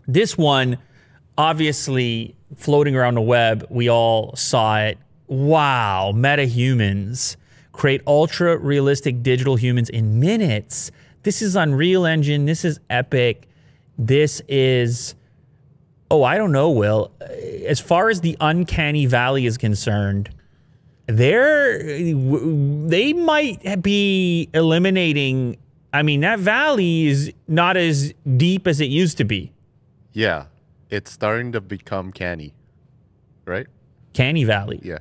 This one, obviously, floating around the web, we all saw it. Wow, MetaHumans create ultra-realistic digital humans in minutes. This is Unreal Engine. This is epic. This is... Oh, I don't know, Will. As far as the Uncanny Valley is concerned, they might be eliminating... I mean, that valley is not as deep as it used to be. Yeah. It's starting to become canny, right? Canny Valley. Yeah.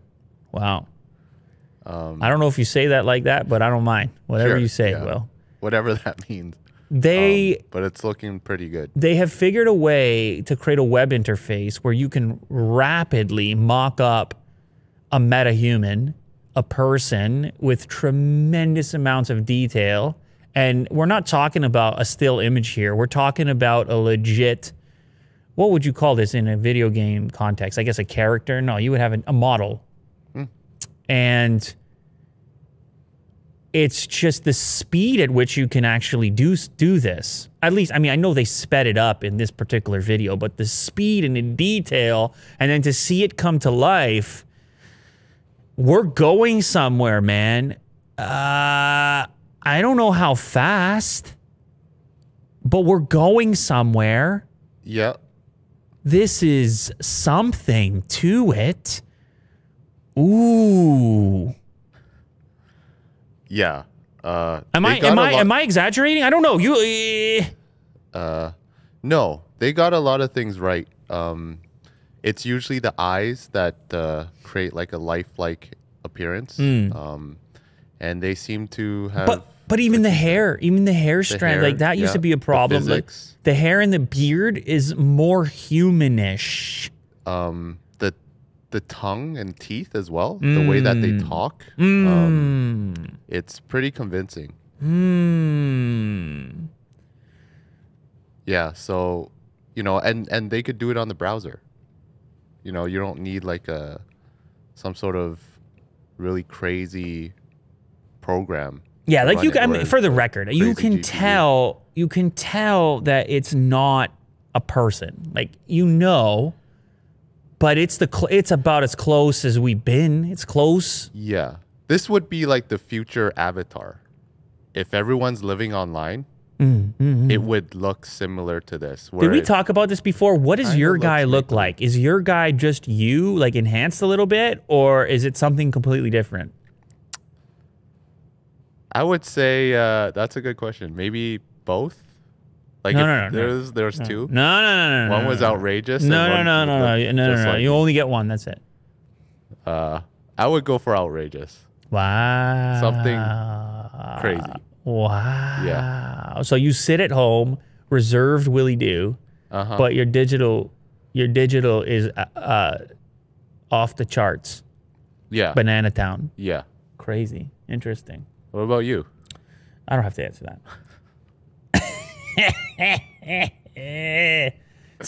Wow. I don't know if you say that like that, but I don't mind. Whatever Sure, you say, yeah. Will. Whatever that means. But it's looking pretty good. They have figured a way to create a web interface where you can rapidly mock up a metahuman, a person with tremendous amounts of detail. And we're not talking about a still image here. We're talking about a legit, what would you call this in a video game context? I guess a character? No, you would have a model. And it's just the speed at which you can actually do this. At least, I mean, I know they sped it up in this particular video, but the speed and the detail, and then to see it come to life, we're going somewhere, man. I don't know how fast, but we're going somewhere. Yeah. This is something to it. Ooh. Yeah. Am I exaggerating? I don't know. No, they got a lot of things right. It's usually the eyes that create like a lifelike appearance. And they seem to have. But even the hair, strand, like that used to be a problem. Like the hair and the beard is more humanish. The tongue and teeth as well, the way that they talk, it's pretty convincing. Yeah, so, you know, and they could do it on the browser. You know, you don't need like some sort of really crazy program. Yeah, like I mean, for the record, you can tell that it's not a person. Like, you know. But it's about as close as we've been. It's close. Yeah. This would be like the future avatar. If everyone's living online, it would look similar to this. Did we talk about this before? What does your guy look like? Is your guy just you, like enhanced a little bit? Or is it something completely different? I would say that's a good question. Maybe both. Like there's two. No. One was outrageous. No. You only get one. That's it. I would go for outrageous. Wow. Something crazy. Wow. Yeah. So you sit at home, reserved Willy Do, but your digital is off the charts. Yeah. Banana Town. Yeah. Crazy. Interesting. What about you? I don't have to answer that.